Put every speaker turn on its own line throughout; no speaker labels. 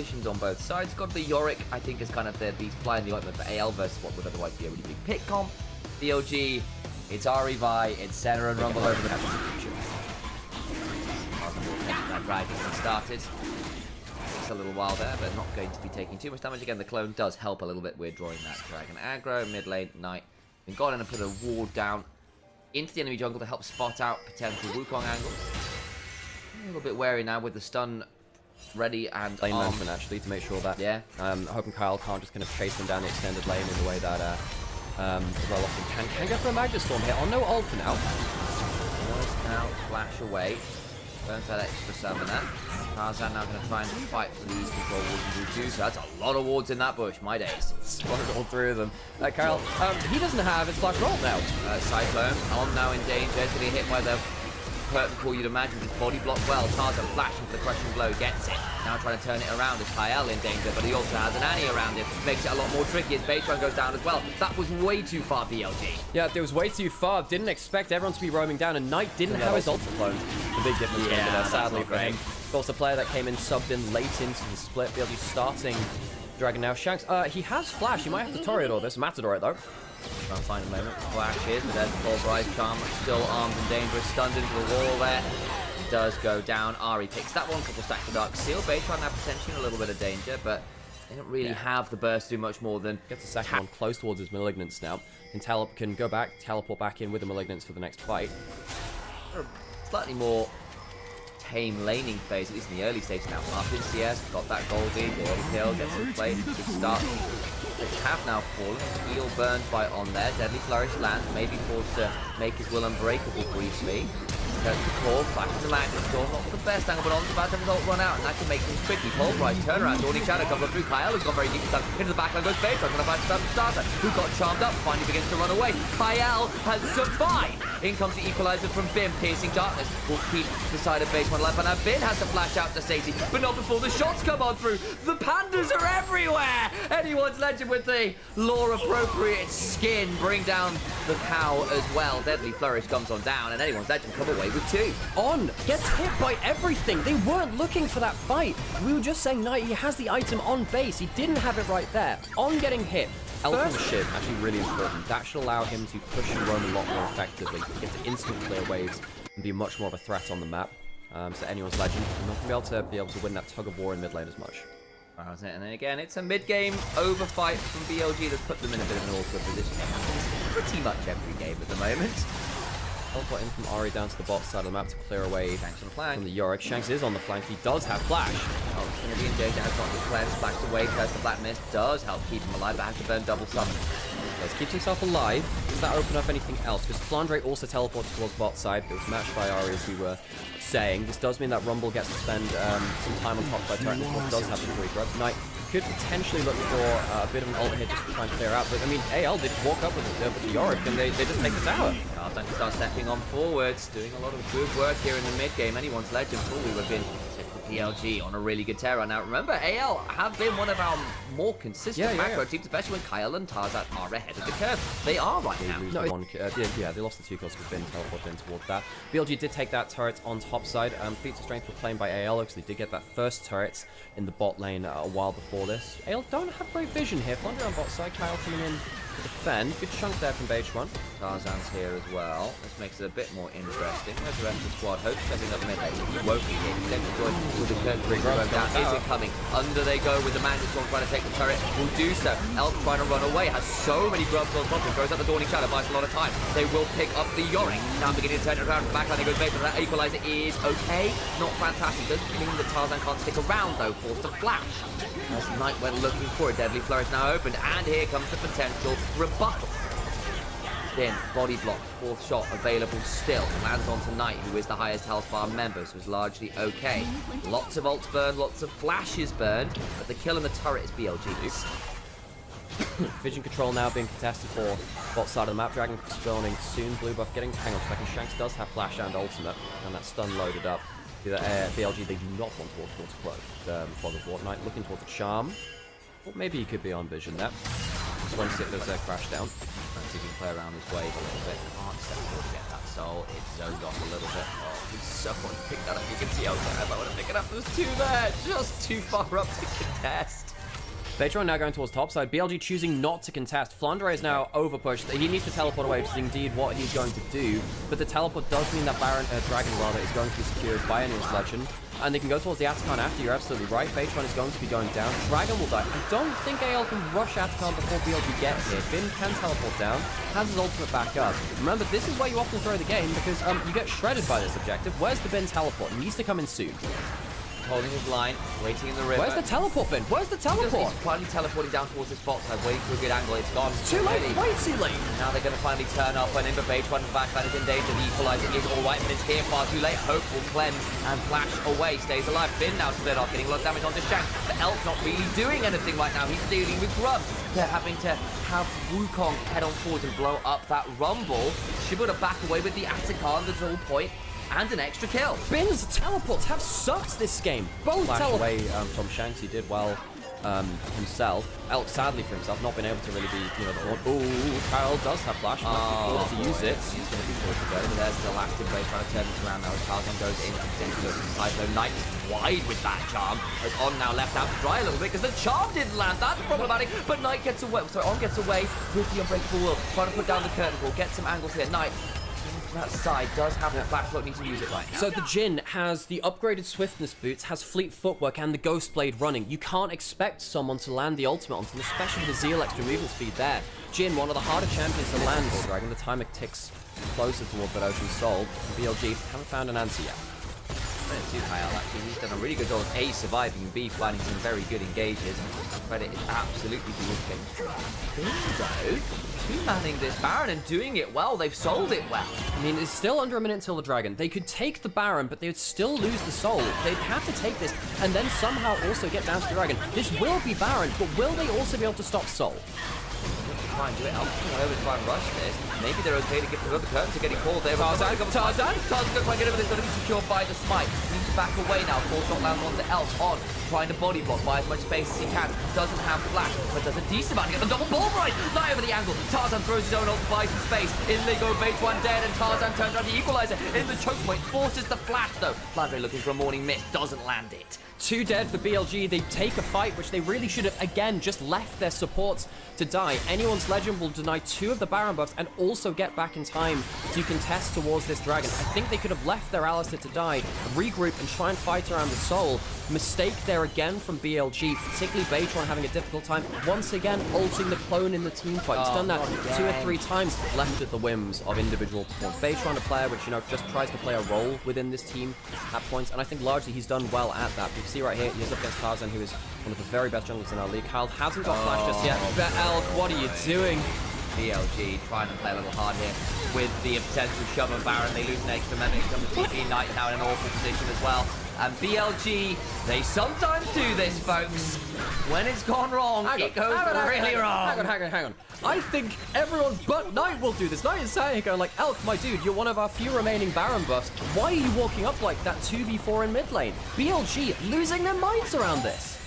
positions on both sides. Got the Yorick, I think, is kind of the fly in the ointment for AL versus what would otherwise be a really big pick comp. BLG, it's Ari Vi, it's Senna and Rumble over the map. That dragon started. Takes a little while there, but not going to be taking too much damage. Again, the clone does help a little bit with drawing that dragon aggro. Mid lane, Knight. Been gone in and put a ward down into the enemy jungle to help spot out potential Wukong angles. A little bit wary now with the stun ready and
lane management actually to make sure that hoping Kyle can't just kind of chase them down the extended lane in the way that well often can go for a Magnet Storm here. On no ult for now.
Was now flash away. Burns that extra summoner. Tarzan now going to try and fight for these control wards and reduce. That's a lot of wards in that bush, my days.
Spotted all three of them. Kyle, he doesn't have his flash roll now.
Cyclone on now in danger. It's going to get hit by the curtain call, you'd imagine. His body blocked well. Tarzan flashing for the crushing blow, gets it. Now trying to turn it around. Is Kyle in danger, but he also has an Annie around him. Makes it a lot more tricky as base run goes down as well. That was way too far, BLG.
Yeah, it was way too far. Didn't expect everyone to be roaming down, and Knight didn't have his ult clone. The big difference there, sadly for him. Of course, the player that came in subbed in late into the split. BLG starting Dragon now. Shanks, he has flash. He might have to Toreador this. Matador it though.
Trying to find a moment. Flashes, but there's the pulverized charm. Still armed and dangerous. Stunned into the wall there. Does go down. Ari picks that one. Couple stacks of Dark Seal. Base run now potentially in a little bit of danger, but they don't really have the burst to do much more than
gets the second one close towards his Malignance now. Can go back, teleport back in with the Malignance for the next fight.
Slightly more tame laning phase, at least in the early stage now. Up in CS, got that Goldie, the early kill, gets some play, good start. They have now fallen. Heal burned by on there. Deadly Flourish lands, maybe forced to make his will unbreakable briefly. Goes to call, flashes the Magnet Storm, not the best angle, but on's about to result run out, and that can make things tricky. Pulverized, turnaround, Dawning Shadow comes up through. Kyle has gone very deep, into the backline goes Base, trying to find the starter, who got charmed up, finally begins to run away. Kyle has survived. In comes the equalizer from Bim, piercing darkness, will keep the side of Base one alive, and now Bin has to flash out to Stacey, but not before the shots come on through. The pandas are everywhere. Anyone's legend with the lore-appropriate skin, bring down the cow as well. Deadly Flourish comes on down, and anyone's legend come away with two.
On gets hit by everything. They weren't looking for that fight. We were just saying Knight, he has the item on base. He didn't have it right there. On getting hit. Elfin ship, actually really important. That should allow him to push and roam a lot more effectively. Get to instant clear waves and be much more of a threat on the map. So anyone's legend, not going to be able to win that tug of war in mid lane as much.
And then again, it's a mid-game overfight from BLG that's put them in a bit of an awkward position. It happens pretty much every game at the moment.
Teleport in from Ari down to the bot side of the map to clear away
Shanks on the flank.
From the Yorick. Shanks is on the flank. He does have flash.
Oh, it's going to be in danger. Has got the cleanse, flashed away. Curse the Black Mist does help keep him alive, but has to burn double summon.
Yes, keeps himself alive. Does that open up anything else? Because Flandre also teleported towards bot side. It was matched by Ari, as we were saying. This does mean that Rumble gets to spend some time on top side turret. And does have the 3 grubs. Knight could potentially look for a bit of an ult hit just to try and clear out. But I mean, AL did walk up with the Yorick, and they just take the tower.
Tarzan can start stepping on forwards, doing a lot of good work here in the mid game. Anyone's legend probably would have been PLG on a really good tear run. Now remember, AL have been one of our more consistent macro teams, especially when Kyle and Tarzan are ahead of the curve. They are right now.
They lost the 2 kills with Bin teleported in towards that. BLG did take that turret on top side. Feats of strength were claimed by AL because they did get that first turret in the bot lane a while before this. AL don't have great vision here. Flounder on bot side, Kyle coming in to defend. Good chunk there from Beige one.
Tarzan's here as well. This makes it a bit more interesting. Where's the rest of the squad? Hope stepping up mid lane. He won't be here. He's enjoying with the curtain 3 grubs down. Is it coming? Under they go with the Magnet Storm trying to take the turret. Will do so. Elf trying to run away. Has so many grubs on top. Goes up the Dawning Shadow. Buys a lot of time. They will pick up the Yorick. Now beginning to turn it around. Backline goes Base. That equalizer is okay. Not fantastic. Doesn't mean that Tarzan can't stick around though. Forced to flash. As Knight went looking for a Deadly Flourish now opened. And here comes the potential rebuttal. Then body block, 4th shot available still. Lands onto Knight, who is the highest health bar member, so is largely okay. Lots of ults burned, lots of flashes burned, but the kill in the turret is BLG's.
Vision control now being contested for bot side of the map. Dragon spawning soon. Blue buff getting hang on a second. Shanks does have flash and ultimate, and that stun loaded up. BLG they do not want to walk towards close. For the Fort Knight looking towards a charm. Or maybe he could be on vision there. Just want to see if there's a crash down.
Trying to see if he can play around his wave a little bit. Can't step forward to get that Soul. It zoned off a little bit. Oh, someone picked that up. You can see how bad I want to pick it up. There's two there. Just too far up to contest.
Baytron now going towards topside. BLG choosing not to contest. Flandre is now overpushed. He needs to teleport away, which is indeed what he's going to do. But the teleport does mean that Dragon rather is going to be secured by Anil's Legend. And they can go towards the Atacon after. You're absolutely right. Baytron is going to be going down. Dragon will die. I don't think AL can rush Atacon before BLG gets here. Bin can teleport down. Has his ultimate back up. Remember, this is where you often throw the game because you get shredded by this objective. Where's the Bin teleport? It needs to come in soon.
Holding his line, waiting in the river.
Where's the teleport bin? Where's the teleport?
He's finally teleporting down towards his spot side, waiting for a good angle. It's gone.
Too late, way too late.
Now they're going to finally turn up when Imber Beige one in the backline is in danger. The equalizing is all right, but it's here far too late. Hope will cleanse and flash away. Stays alive. Bin now split off, getting a lot of damage onto Shank. The Elk not really doing anything right now. He's dealing with Grub. They're having to have Wukong head on forward and blow up that Rumble. Should be able to back away with the Atacon, the draw point. And an extra kill.
Bin's teleports have sucked this game. Both
Flash away from Shanks. He did well himself. Elk, sadly for himself, not been able to really be, the one. Ooh, Kyle does have Flash. To use it.
He's going to be forced to go. But there's the last Blade trying to turn this around now as Tarzan goes in. Inside though, Knight wide with that charm. As On now left out to dry a little bit because the charm didn't land. That's problematic. But Knight gets away. So On gets away with the unbreakable will. Trying to put down the curtain ball. Get some angles here. Knight. That side does have the flash, but needs to use it right now.
So the Jhin has the upgraded swiftness boots, has fleet footwork, and the Ghost Blade running. You can't expect someone to land the ultimate onto them, especially the Zeal extra movement speed there. Jhin, one of the harder champions to land. Dragon, the timer ticks closer towards that Ocean Soul. BLG haven't found an answer yet.
To Kyle, actually, he's done a really good job of A, surviving, and B, finding some very good engages. Credit is absolutely to his team. Though, two-manning this Baron and doing it well. They've sold it well.
I mean, it's still under a minute till the Dragon. They could take the Baron, but they would still lose the Soul. They'd have to take this and then somehow also get down to the Dragon. This will be Baron, but will they also be able to stop Soul?
Try and do it. I'll try and rush this. Maybe they're okay to get the curtains are getting called there.
Tarzan
going to try and get over this. Going to be secured by the smite. Needs to back away now. Full shot lands onto Elf. On trying to body block, buy as much space as he can. Doesn't have flash, but does a decent amount to get the double ball right. Lie over the angle. Tarzan throws his own ult, buys some space. In they go, Bait one dead, and Tarzan turns around the equalizer in the choke point. Forces the flash though. Flandre looking for a morning mist. Doesn't land it.
2 dead for BLG. They take a fight, which they really should have, again, just left their supports to die. Anyone's Legend will deny 2 of the Baron buffs and also get back in time to contest towards this Dragon. I think they could have left their Alistair to die, regroup, and try and fight around the Soul. Mistake there again from BLG, particularly Baytron having a difficult time. Once again, ulting the clone in the team fight. He's done that 2 or 3 times, left at the whims of individual performance. Baytron, a player which, just tries to play a role within this team at points, and I think largely he's done well at that. You can see right here, he is up against Tarzan, who is one of the very best junglers in our league. Kyle hasn't got flash just yet. But Elk, what are you doing?
BLG trying to play a little hard here with the potential shove of Baron. They lose an extra member from the TP. Knight now in an awful position as well. And BLG, they sometimes do this, folks. When it's gone wrong, it goes really wrong.
Hang on. I think everyone but Knight will do this. Knight is saying, going like, Elk, my dude, you're one of our few remaining Baron buffs. Why are you walking up like that 2v4 in mid lane? BLG losing their minds around this.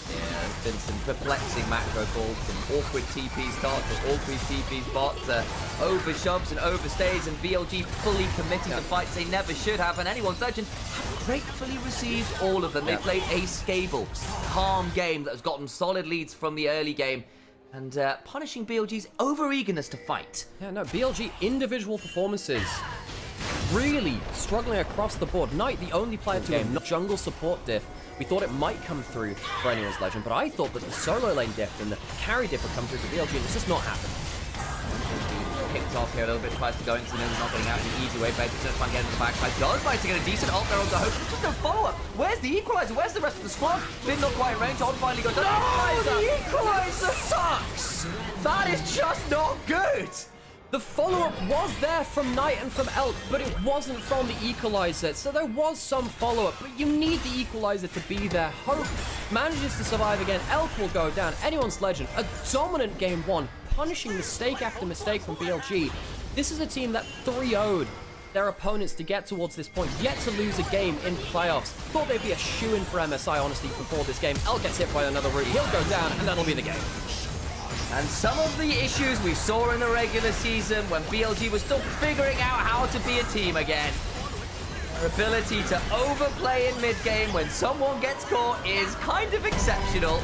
Yeah, there's been some perplexing macro calls, some awkward TP starts, or awkward TP spots, over shoves and overstays, and BLG fully committing to fights they never should have, and anyone's Legend have gratefully received all of them. They played a stable, calm game that has gotten solid leads from the early game, and punishing BLG's over-eagerness to fight.
Yeah, no, BLG individual performances really struggling across the board. Knight, the only player to have jungle support diff. We thought it might come through for anyone's Legend, but I thought that the solo lane diff and the carry diff would come through for BLG, and it's just not happened.
Kicked off here a little bit, tries to go into the not getting out in the easy way, but just trying to get into the backside. Does manage to get a decent ult there on the hope. Just no follow-up. Where's the equalizer? Where's the rest of the squad? Been not quite in range. On finally goes.
No, the equalizer sucks! That is just not good! The follow-up was there from Knight and from Elk, but it wasn't from the equalizer. So there was some follow-up, but you need the equalizer to be there. Hope manages to survive again. Elk will go down. Anyone's Legend, a dominant game 1, punishing mistake after mistake from BLG. This is a team that 3-0'd their opponents to get towards this point, yet to lose a game in playoffs. Thought they'd be a shoo-in for MSI, honestly, before this game. Elk gets hit by another route. He'll go down, and that'll be the game.
And some of the issues we saw in the regular season when BLG was still figuring out how to be a team again. Their ability to overplay in mid-game when someone gets caught is kind of exceptional.